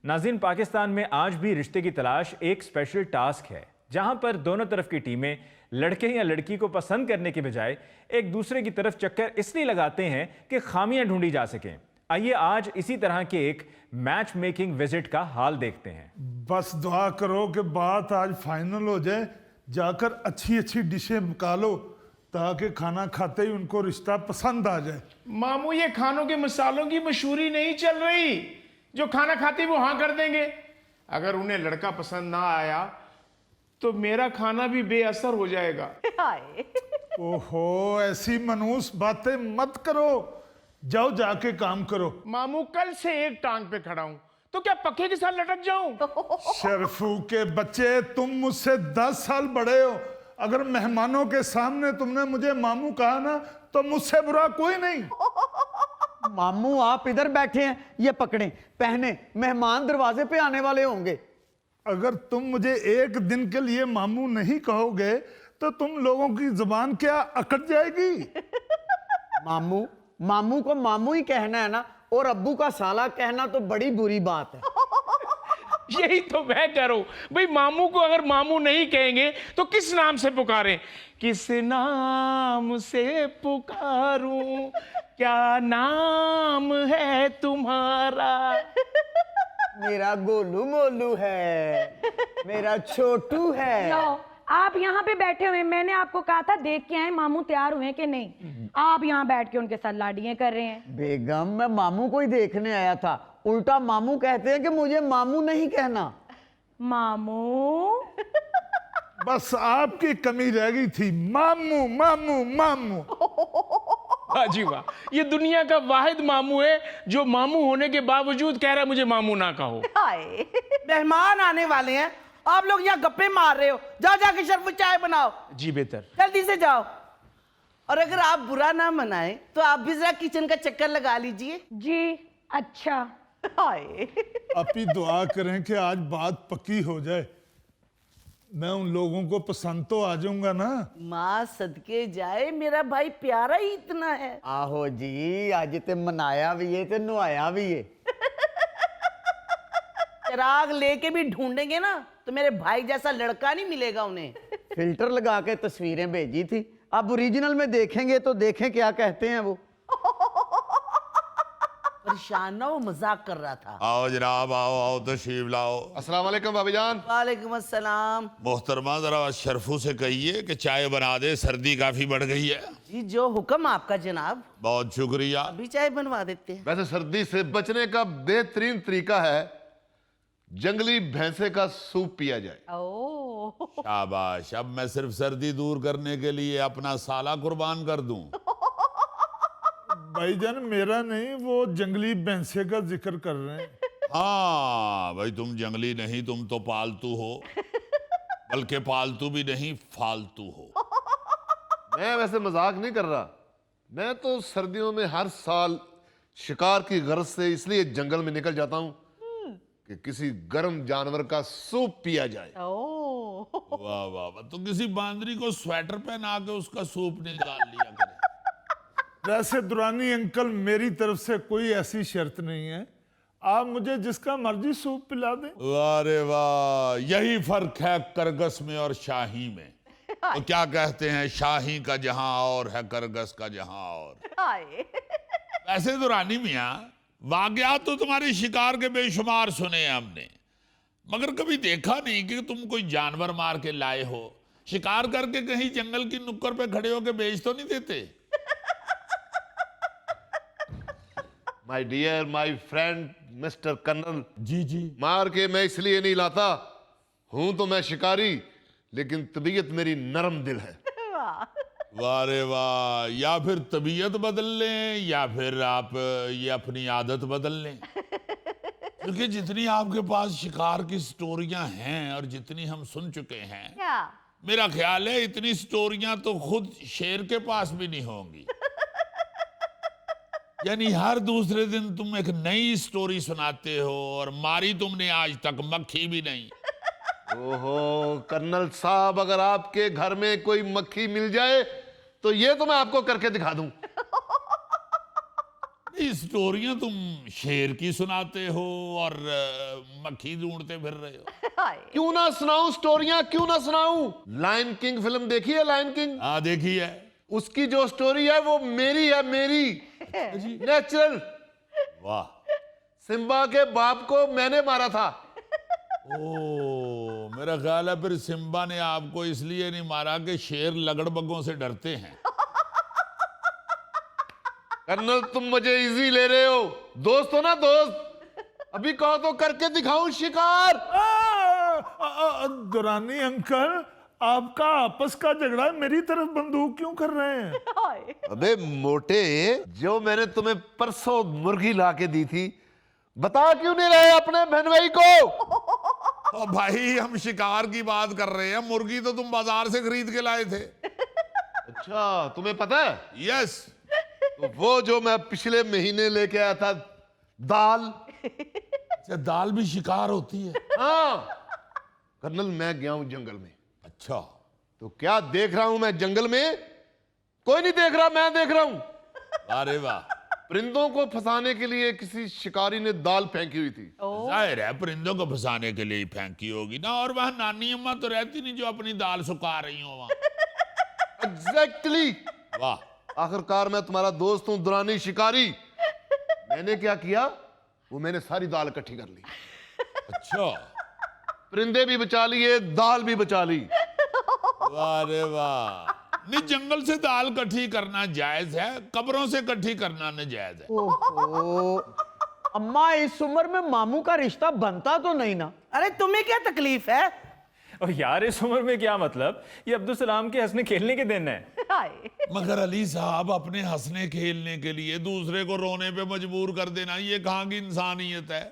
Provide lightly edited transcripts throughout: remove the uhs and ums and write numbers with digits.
नाज़रीन, पाकिस्तान में आज भी रिश्ते की तलाश एक स्पेशल टास्क है, जहां पर दोनों तरफ की टीमें लड़के या लड़की को पसंद करने के बजाय एक दूसरे की तरफ चक्कर इसलिए लगाते हैं कि खामियां ढूंढी जा सकें। आइए आज इसी तरह के एक मैच मेकिंग विजिट का हाल देखते हैं। बस दुआ करो कि बात आज फाइनल हो जाए, जाकर अच्छी अच्छी डिशें पका लो ताकि खाना खाते ही उनको रिश्ता पसंद आ जाए। मामू, ये खानों के मसालों की मशहूरी नहीं चल रही। जो खाना खाते वो हाँ कर देंगे। अगर उन्हें लड़का पसंद ना आया तो मेरा खाना भी बेअसर हो जाएगा। ओहो, ऐसी मनहूस बातें मत करो, जाओ जाके काम करो। मामू, कल से एक टांग पे खड़ा हूं, तो क्या पक्के के साथ लटक जाऊं? शरफू के बच्चे, तुम मुझसे 10 साल बड़े हो। अगर मेहमानों के सामने तुमने मुझे मामू कहा ना, तो मुझसे बुरा कोई नहीं। मामू, आप इधर बैठे हैं, ये पकड़ें, पहने, मेहमान दरवाजे पे आने वाले होंगे। अगर तुम मुझे एक दिन के लिए मामू नहीं कहोगे तो तुम लोगों की जुबान क्या अकड़ जाएगी। मामू, मामू को मामू ही कहना है ना, और अब्बू का साला कहना तो बड़ी बुरी बात है। यही तो मैं कह रहा हूं भाई, मामू को अगर मामू नहीं कहेंगे तो किस नाम से पुकारें? किस नाम से पुकारूं, क्या नाम है तुम्हारा? मेरा गोलू मोलू है, मेरा छोटू है। लो, आप यहाँ पे बैठे हुए, मैंने आपको कहा था देख के आए मामू तैयार हुए कि नहीं। आप यहाँ बैठ के उनके साथ लाडियां कर रहे हैं। बेगम, मैं मामू को ही देखने आया था। उल्टा मामू कहते हैं कि मुझे मामू नहीं कहना। मामू बस आपकी कमी रह गई थी, मामू मामू मामू। वाह जी वाह, ये दुनिया का वाहिद मामू है जो मामू होने के बावजूद कह रहा है मुझे मामू ना कहो। मेहमान आने वाले हैं, आप लोग यहाँ गप्पे मार रहे हो। जाओ जाके शरबू चाय बनाओ, जी बेहतर। जल्दी से जाओ। और अगर आप बुरा ना मनाए तो आप भी जरा किचन का चक्कर लगा लीजिए। जी अच्छा। आप ही दुआ करें कि आज बात पक्की हो जाए। मैं उन लोगों को पसंद तो आ जाऊंगा ना। माँ सदके जाए, मेरा भाई प्यारा ही इतना है। आहो जी, आज ते मनाया भी है ते नुआया भी है। चिराग लेके भी ढूंढेंगे ना तो मेरे भाई जैसा लड़का नहीं मिलेगा उन्हें। फिल्टर लगा के तस्वीरें भेजी थी, अब ओरिजिनल में देखेंगे तो देखें क्या कहते हैं वो। परेशान ना, वो मजाक कर रहा था। आओ जनाब, आओ आओ, तशरीफ लाओ। अस्सलाम वालेकुम भाभी जान। वालेकुम अस्सलाम। मोहतरमा, जरा शरफू से कहिए कि चाय बना दे, सर्दी काफी बढ़ गई है। जी जो हुक्म आपका जनाब। बहुत शुक्रिया। अभी चाय बनवा देते हैं। वैसे सर्दी से बचने का बेहतरीन तरीका है जंगली भैंसे का सूप पिया जाए। शाबाश, अब मैं सिर्फ सर्दी दूर करने के लिए अपना साला कुर्बान कर दूं। भाईजान, मेरा नहीं, वो जंगली भैंसे का जिक्र कर रहे हैं। हाँ भाई, तुम जंगली नहीं, तुम तो पालतू हो, बल्कि पालतू भी नहीं, फालतू हो। मैं वैसे मजाक नहीं कर रहा, मैं तो सर्दियों में हर साल शिकार की गर्ज से इसलिए जंगल में निकल जाता हूं कि किसी गर्म जानवर का सूप पिया जाए। वाह वाह वाह, तो किसी बांदरी को स्वेटर पहना के उसका सूप निकाल लिया करे। वैसे दुरानी अंकल, मेरी तरफ से कोई ऐसी शर्त नहीं है, आप मुझे जिसका मर्जी सूप पिला दें। वाह रे वाह, यही फर्क है करगस में और शाही में। तो क्या कहते हैं, शाही का जहां और है, करगस का जहां और। वैसे तो रानी मियाँ, वाकयात तो तुम्हारे शिकार के बेशुमार सुने हैं हमने, मगर कभी देखा नहीं कि तुम कोई जानवर मार के लाए हो। शिकार करके कहीं जंगल की नुक्कड़ पे खड़े होके बेच तो नहीं देते? My dear, my friend mister colonel. जी जी। मार के मैं इसलिए नहीं लाता हूं, तो मैं शिकारी, लेकिन तबीयत मेरी नरम दिल है। वाह रे वाह, या फिर तबीयत बदल लें या फिर आप ये अपनी आदत बदल लें। क्योंकि जितनी आपके पास शिकार की स्टोरियां हैं और जितनी हम सुन चुके हैं, मेरा ख्याल है इतनी स्टोरियां तो खुद शेर के पास भी नहीं होंगी। यानी हर दूसरे दिन तुम एक नई स्टोरी सुनाते हो, और मारी तुमने आज तक मक्खी भी नहीं। ओहो कर्नल साहब, अगर आपके घर में कोई मक्खी मिल जाए तो ये तो मैं आपको करके दिखा दूं। ये स्टोरियां तुम शेर की सुनाते हो और मक्खी ढूंढते फिर रहे हो। क्यों ना सुनाऊं स्टोरियां, क्यों ना सुनाऊं? लायन किंग फिल्म देखी है? लायन किंग, हाँ देखी है। उसकी जो स्टोरी है वो मेरी है, मेरी नेचुरल। वाह। सिम्बा के बाप को मैंने मारा था। ओ, मेरा ख्याल है फिर सिम्बा ने आपको इसलिए नहीं मारा कि शेर लगड़बगों से डरते हैं। कर्नल तुम मुझे इजी ले रहे हो। दोस्त हो ना दोस्त, अभी कहो तो करके दिखाऊं शिकार। दुरानी अंकल, आपका आपस का झगड़ा मेरी तरफ बंदूक क्यों कर रहे हैं? अबे मोटे, जो मैंने तुम्हें परसों मुर्गी ला के दी थी, बता क्यों नहीं रहे अपने बहन भाई को? ओ भाई, हम शिकार की बात कर रहे हैं, मुर्गी तो तुम बाजार से खरीद के लाए थे। अच्छा, तुम्हें पता है? यस। तो वो जो मैं पिछले महीने लेके आया था, दाल। अच्छा, दाल भी शिकार होती है? हाँ कर्नल, मैं गया हूं जंगल में। अच्छा। तो क्या देख रहा हूं मैं जंगल में? कोई नहीं देख रहा, मैं देख रहा हूं। अरे वाह। परिंदों को फंसाने के लिए किसी शिकारी ने दाल फेंकी हुई थी। जाहिर है परिंदों को फंसाने के लिए ही फेंकी होगी ना, और वहां नानी अम्मा तो रहती नहीं जो अपनी दाल सुखा रही हो वहां। एग्जैक्टली। वाह। आखिरकार मैं तुम्हारा दोस्त हूं दुरानी शिकारी। मैंने क्या किया, वो मैंने सारी दाल इकट्ठी कर ली। अच्छा। परिंदे भी बचा लिए, दाल भी बचा ली। वाह रे वाह। नहीं, जंगल से दाल इकट्ठी करना जायज है, कब्रों से इकट्ठी करना नाजायज है। ओहो, अम्मा इस उम्र में मामू का रिश्ता बनता तो नहीं ना? अरे तुम्हें क्या तकलीफ है? और यार इस उम्र में क्या मतलब, ये अब्दुल सलाम के हंसने खेलने के दिन है। मगर अली साहब, अपने हंसने खेलने के लिए दूसरे को रोने पे मजबूर कर देना, ये कहाँ की इंसानियत है?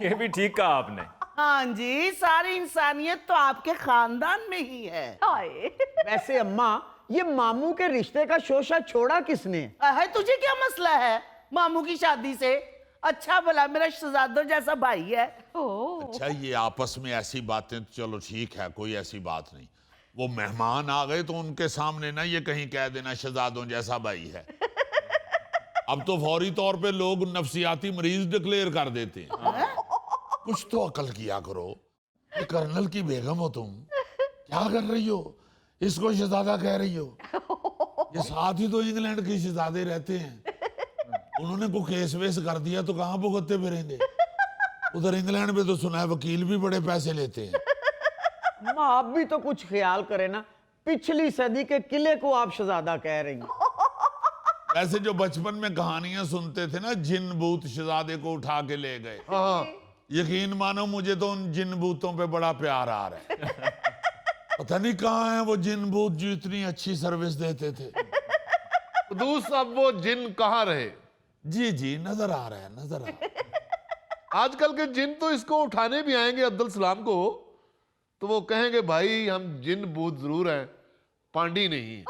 ये भी ठीक कहा आपने। हाँ जी, सारी इंसानियत तो आपके खानदान में ही है। वैसे अम्मा, ये मामू के रिश्ते का शोशा छोड़ा किसने? है तुझे क्या मसला है मामू की शादी से? अच्छा भला मेरा शहजादों जैसा भाई है। अच्छा, ये आपस में ऐसी बातें तो चलो ठीक है, कोई ऐसी बात नहीं। वो मेहमान आ गए तो उनके सामने ना ये कहीं कह देना शहजादों जैसा भाई है। अब तो फौरी तौर पे लोग नफसियाती मरीज डिक्लेयर कर देते हैं। कुछ तो अकल किया करो। ये कर्नल की बेगम हो तुम, क्या कर रही हो? इसको शहजादा कह रही हो? ये साथ ही तो इंग्लैंड के शहजादे रहते हैं, उन्होंने को केस वेस कर दिया तो कहाँ भुगतते फिरेंगे? उधर इंग्लैंड में तो सुना है वकील भी बड़े पैसे लेते हैं। अम्मा आप भी तो कुछ ख्याल करें ना, पिछली सदी के किले को आप शहजादा कह रही हैं। वैसे जो बचपन में कहानियां सुनते थे ना, जिन भूत शहजादे को उठा के ले गए, हाँ, यकीन मानो मुझे तो उन जिन भूतों पे बड़ा प्यार आ रहा है। पता नहीं कहाँ है वो जिन भूत जो इतनी अच्छी सर्विस देते थे। कुदूस, अब वो जिन कहाँ रहे? जी जी, नजर आ रहा है, नजर आ रहा है। आजकल के जिन तो इसको उठाने भी आएंगे अब्दुल सलाम को, तो वो कहेंगे भाई हम जिन भूत जरूर हैं, पांडी नहीं।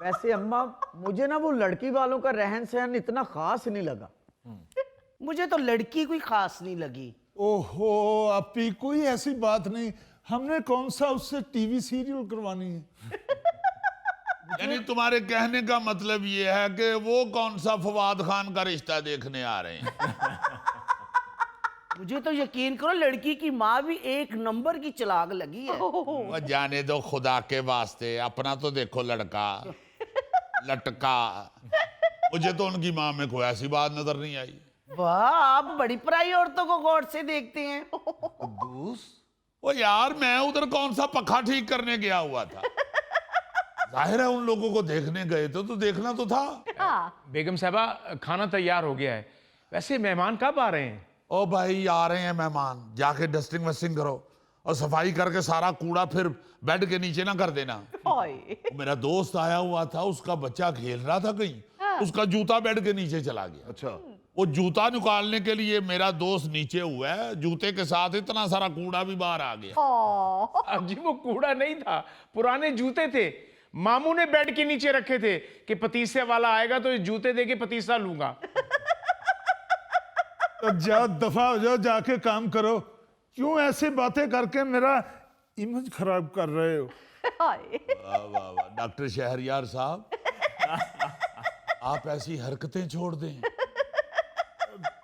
वैसे अम्मा, मुझे ना वो लड़की वालों का रहन सहन इतना खास नहीं लगा। मुझे तो लड़की कोई खास नहीं लगी। ओहो अपी, कोई ऐसी बात नहीं, हमने कौन सा उससे टीवी सीरियल करवानी है। यानी तुम्हारे कहने का मतलब ये है कि वो कौन सा फवाद खान का रिश्ता देखने आ रहे हैं? मुझे तो यकीन करो, लड़की की माँ भी एक नंबर की चलाक लगी है। वो जाने दो खुदा के वास्ते, अपना तो देखो लड़का लटका। मुझे तो उनकी माँ में कोई ऐसी बात नजर नहीं आई। वाह, आप बड़ी पराई औरतों को गौर से देखते हैं। वो यार, मैं उधर कौन सा पखा ठीक करने गया हुआ था? जाहिर है उन लोगों को देखने गए तो देखना तो था। बेगम साहबा, खाना तैयार हो गया है। वैसे मेहमान कब आ रहे हैं? ओ भाई, आ रहे हैं मेहमान, जाके डस्टिंग वस्टिंग करो और सफाई करके सारा कूड़ा फिर बेड के नीचे ना कर देना। मेरा दोस्त आया हुआ था, उसका बच्चा खेल रहा था कहीं, उसका जूता बेड के नीचे चला गया। अच्छा, वो जूता निकालने के लिए मेरा दोस्त नीचे हुआ है, जूते के साथ इतना सारा कूड़ा भी बाहर आ गया। अब जी वो कूड़ा नहीं था, पुराने जूते थे। मामू ने बेड के नीचे रखे थे कि पतीसे वाला आएगा तो ये जूते दे के पतीसा लूंगा। तो जाओ, दफा हो जाओ, जाके काम करो। क्यों ऐसी बातें करके मेरा इमेज खराब कर रहे हो? वाह वाह वाह, डॉक्टर शहरयार साहब, आप ऐसी हरकतें छोड़ दें।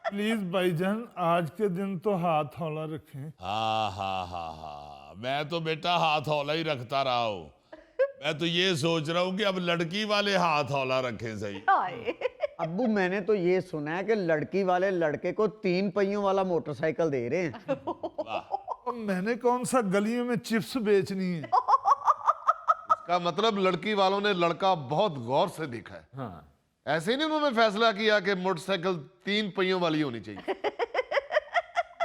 प्लीज भाईजान आज के दिन तो हाथ हौला रखें। हाँ, मैं तो बेटा हाथ हौला ही रखता रहा हूँ। मैं तो ये सोच रहा हूँ कि अब लड़की वाले हाथ हौला रखें सही। अब्बू मैंने तो ये सुना है कि लड़की वाले लड़के को 3 पहियों वाला मोटरसाइकिल दे रहे हैं। और मैंने कौन सा गलियों में चिप्स बेचनी है। इसका मतलब लड़की वालों ने लड़का बहुत गौर से देखा है। हाँ। ऐसे ही नहीं उन्होंने फैसला किया कि मोटरसाइकिल 3 पहियों वाली होनी चाहिए।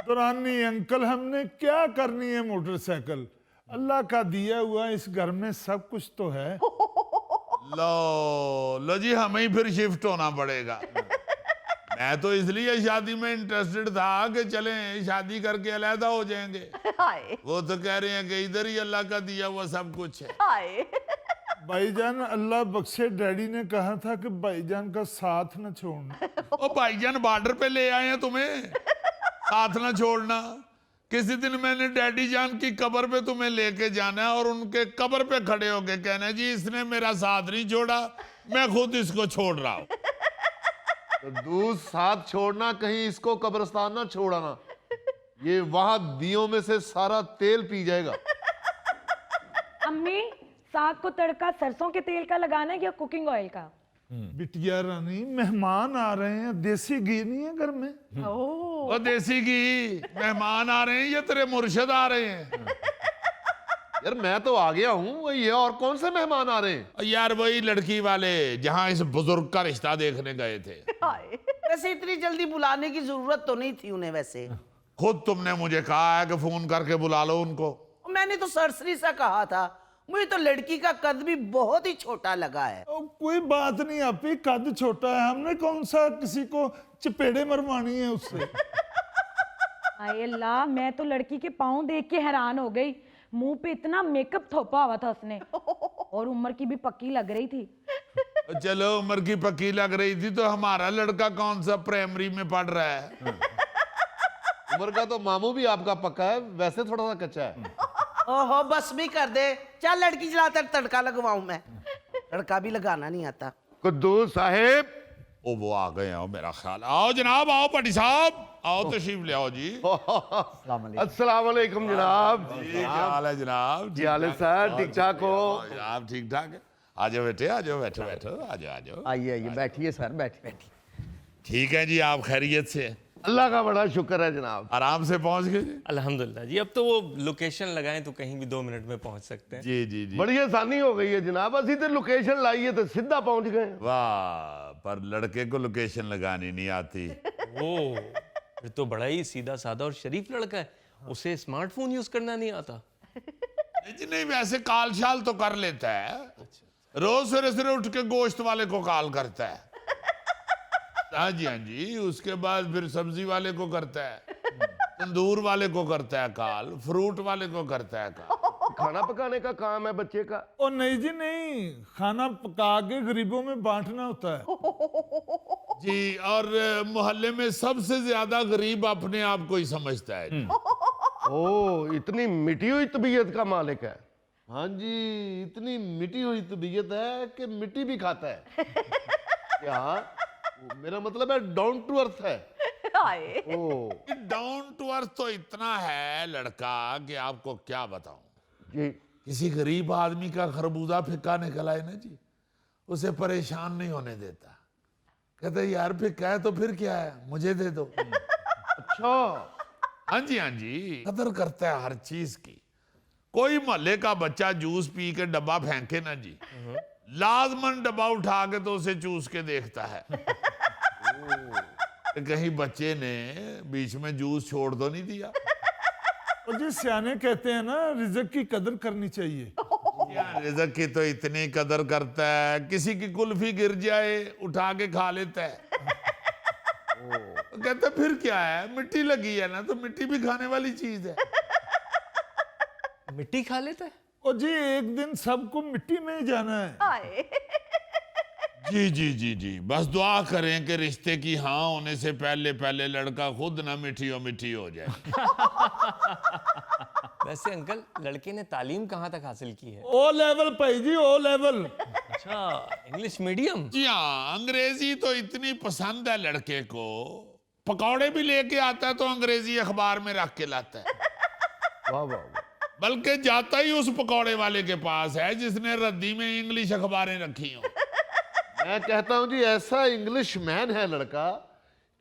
दुरानी अंकल हमने क्या करनी है मोटरसाइकिल, अल्लाह का दिया हुआ इस घर में सब कुछ तो है। लो जी, हमें ही फिर शिफ्ट होना पड़ेगा। मैं तो इसलिए शादी में इंटरेस्टेड था कि चलें शादी करके अलहदा हो जाएंगे। वो तो कह रहे हैं कि इधर ही अल्लाह का दिया हुआ सब कुछ है। भाईजान अल्लाह बख्शे, डैडी ने कहा था कि भाईजान का साथ न छोड़ना। ओ भाईजान बॉर्डर पे ले आए हैं तुम्हें, साथ ना छोड़ना। किसी दिन मैंने डैडी जान की कब्र पे तुम्हें लेके जाना है और उनके कब्र पे खड़े होके कहना है जी इसने मेरा साथ नहीं छोड़ा, मैं खुद इसको छोड़ रहा हूँ। तो दूध साथ छोड़ना, कहीं इसको कब्रिस्तान ना छोड़ाना। ये वहां दियों में से सारा तेल पी जाएगा। अम्मी साग को तड़का सरसों के तेल का लगाना है या कुकिंग ऑयल का? बिटिया रानी मेहमान आ रहे हैं, देसी घी नहीं है घर में। ओ देसी घी, मेहमान आ रहे हैं या तेरे मुर्शिद आ रहे हैं? यार मैं तो आ गया हूँ, वही है, और कौन से मेहमान आ रहे हैं? यार वही लड़की वाले जहाँ इस बुजुर्ग का रिश्ता देखने गए थे। वैसे इतनी जल्दी बुलाने की जरूरत तो नहीं थी उन्हें। वैसे खुद तुमने मुझे कहा है कि फोन करके बुला लो उनको। मैंने तो सरसरी सा कहा था, मुझे तो लड़की का कद भी बहुत ही छोटा लगा है। कोई बात नहीं आपी, कद छोटा है, हमने कौन सा किसी को चपेड़े मरवानी है उससे। हाय अल्लाह, मैं तो लड़की के पाँव देख के हैरान हो गई। मुंह पे इतना मेकअप थोपा हुआ था उसने और उम्र की भी पक्की लग रही थी। चलो उम्र की पक्की लग रही थी तो हमारा लड़का कौन सा प्राइमरी में पढ़ रहा है? उम्र का तो मामू भी आपका पक्का है, वैसे थोड़ा सा कच्चा है। ओहो बस भी कर दे, चल लड़की चलाता तड़का लगवाऊं मैं। तड़का भी लगाना नहीं आता। कुद्दूस साहेब, ओ वो आ गए हो मेरा ख्याल। आओ जनाब, आओ पटी साहब, आओ तशरीफ ले आओ जी। अस्सलाम वालेकुम जनाब। जी क्या हाल है जनाब? जी हाल है सर, ठीक ठाक हो? आप ठीक ठाक है? आ जाओ बेटे, आ जाओ, बैठो बैठो, आ जाओ आ जाओ। आइए आइए, बैठिए सर, बैठिए। ठीक है जी, आप खैरियत से? अल्लाह का बड़ा शुक्र है जनाब। आराम से पहुंच गए जी? अल्हम्दुलिल्लाह जी। अब तो वो लोकेशन लगाएं तो कहीं भी 2 मिनट में पहुंच सकते हैं। जी जी जी। बड़ी आसानी हो गई है जनाब, असी तो लोकेशन लाइए तो सीधा पहुंच गए। वाह, पर लड़के को लोकेशन लगानी नहीं आती। ओ, फिर तो बड़ा ही सीधा साधा और शरीफ लड़का है, उसे स्मार्टफोन यूज करना नहीं आता। नहीं जी नहीं, वैसे काल शाल तो कर लेता है। रोज सवेरे सवेरे उठ के गोश्त वाले को कॉल करता है। हाँ जी, उसके बाद फिर सब्जी वाले को करता है, तंदूर वाले को करता है कॉल, फ्रूट वाले को करता है कॉल। खाना पकाने का काम है बच्चे का। ओ नहीं जी नहीं, खाना पका के गरीबों में बांटना होता है जी। और मोहल्ले में सबसे ज्यादा गरीब अपने आप को ही समझता है। ओ, इतनी मिटी हुई तबीयत का मालिक है। हाँ जी, इतनी मिटी हुई तबीयत है कि मिट्टी भी खाता है। क्या मेरा मतलब है डाउन टू अर्थ है। डाउन टू अर्थ तो इतना है लड़का कि आपको क्या बताऊं। जी। किसी गरीब आदमी का खरबूजा फिक्का निकला है ना जी, उसे परेशान नहीं होने देता। कहते यार फिक्का है तो फिर क्या है, मुझे दे दो। अच्छा। हाँ जी, कदर करता है हर चीज की। कोई मोहल्ले का बच्चा जूस पी के डब्बा फेंके ना जी, लाजमन डब्बा उठा के तो उसे चूस के देखता है कहीं बच्चे ने बीच में जूस छोड़ तो नहीं दिया। और जी सियाने कहते हैं ना, रिज़्क की कदर करनी चाहिए। यार रिज़्क की तो इतनी कदर करता है, किसी की कुल्फी गिर जाए उठा के खा लेता है। कहता फिर क्या है, मिट्टी लगी है ना, तो मिट्टी भी खाने वाली चीज है। मिट्टी खा लेता है? और जी एक दिन सबको मिट्टी में ही जाना है। जी, बस दुआ करें कि रिश्ते की हाँ होने से पहले पहले लड़का खुद ना मिट्टी हो जाए। वैसे अंकल, लड़के ने तालीम कहाँ तक हासिल की है? ओ लेवल भाई जी, ओ लेवल। अच्छा, इंग्लिश मीडियम। जी हाँ, अंग्रेजी तो इतनी पसंद है लड़के को, पकौड़े भी लेके आता है तो अंग्रेजी अखबार में रख के लाता है। वाह वाह वाह। बल्कि जाता ही उस पकौड़े वाले के पास है जिसने रद्दी में इंग्लिश अखबारें रखी हों। मैं कहता हूं जी ऐसा इंग्लिश मैन है लड़का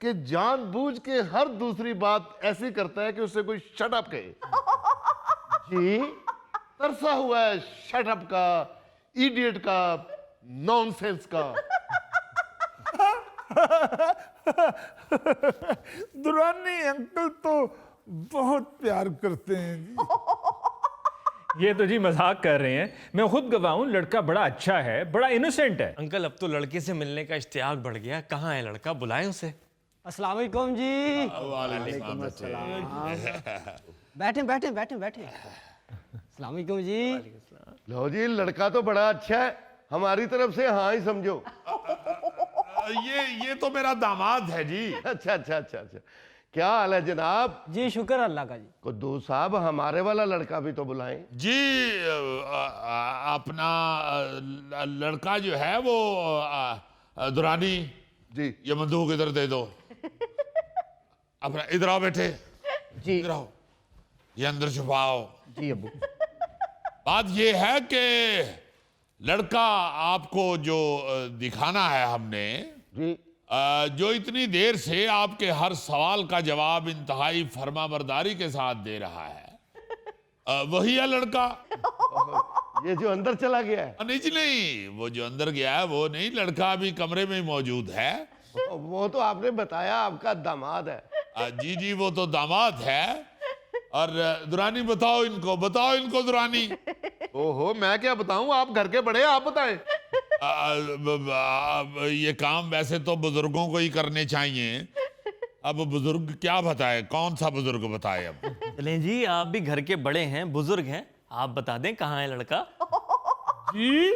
कि जानबूझ के हर दूसरी बात ऐसी करता है कि उससे कोई शट अप कहे। जी तरसा हुआ है शट अप का, इडियट का, नॉनसेंस का। दुरानी अंकल तो बहुत प्यार करते हैं जी। ये तो जी मजाक कर रहे हैं, मैं खुद गवाह हूं, लड़का बड़ा अच्छा है, बड़ा इनोसेंट है। अंकल अब तो लड़के से मिलने का इश्तियाक बढ़ गया। कहाँ है लड़का, बुलाएं उसे। अस्सलाम वालेकुम जी। वालेकुम अस्सलाम। बैठे बैठे बैठे बैठे। अस्सलाम वालेकुम जी। लो जी, लड़का तो बड़ा अच्छा है, हमारी तरफ से हाँ ही समझो। ये तो मेरा दामाद है जी। अच्छा अच्छा अच्छा अच्छा, क्या हाल है जनाब? जी शुक्र अल्लाह का जी। कुद्दूस साहब, हमारे वाला लड़का भी तो बुलाएं। जी अपना लड़का जो है वो दुरानी जी ये बंदूक इधर दे दो। अपना इधर आओ बेटे, जी इधर आओ, ये अंदर छुपाओ। जी अबू। बात ये है कि लड़का आपको जो दिखाना है हमने, जी जो इतनी देर से आपके हर सवाल का जवाब इंतहाई फर्माबरदारी के साथ दे रहा है, वही है लड़का। ये जो अंदर चला गया है, नहीं जी नहीं, वो जो अंदर गया है वो नहीं, लड़का अभी कमरे में ही मौजूद है। वो तो आपने बताया आपका दामाद है। जी जी, वो तो दामाद है। और दुरानी बताओ इनको दुरानी। ओहो, मैं क्या बताऊं, आप घर के बड़े, आप बताएं। ये काम वैसे तो बुजुर्गों को ही करने चाहिए। अब बुजुर्ग क्या बताए, कौन सा बुजुर्ग बताए? अब चलें जी, आप भी घर के बड़े हैं, बुजुर्ग हैं, आप बता दें कहाँ है लड़का। जी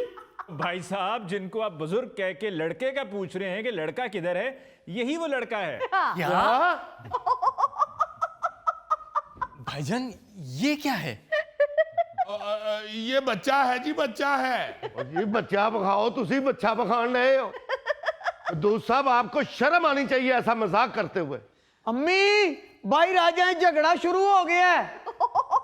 भाई साहब, जिनको आप बुजुर्ग कह के लड़के का पूछ रहे हैं कि लड़का किधर है, यही वो लड़का है। भाईजान ये क्या है? ये बच्चा है जी, बच्चा है। और जी बच्चा बखाओ, तुसी बच्चा बखान रहे हो। कुद्दूस साहब, आपको शर्म आनी चाहिए ऐसा मजाक करते हुए। अम्मी बाहर आ जाए, झगड़ा शुरू हो गया है।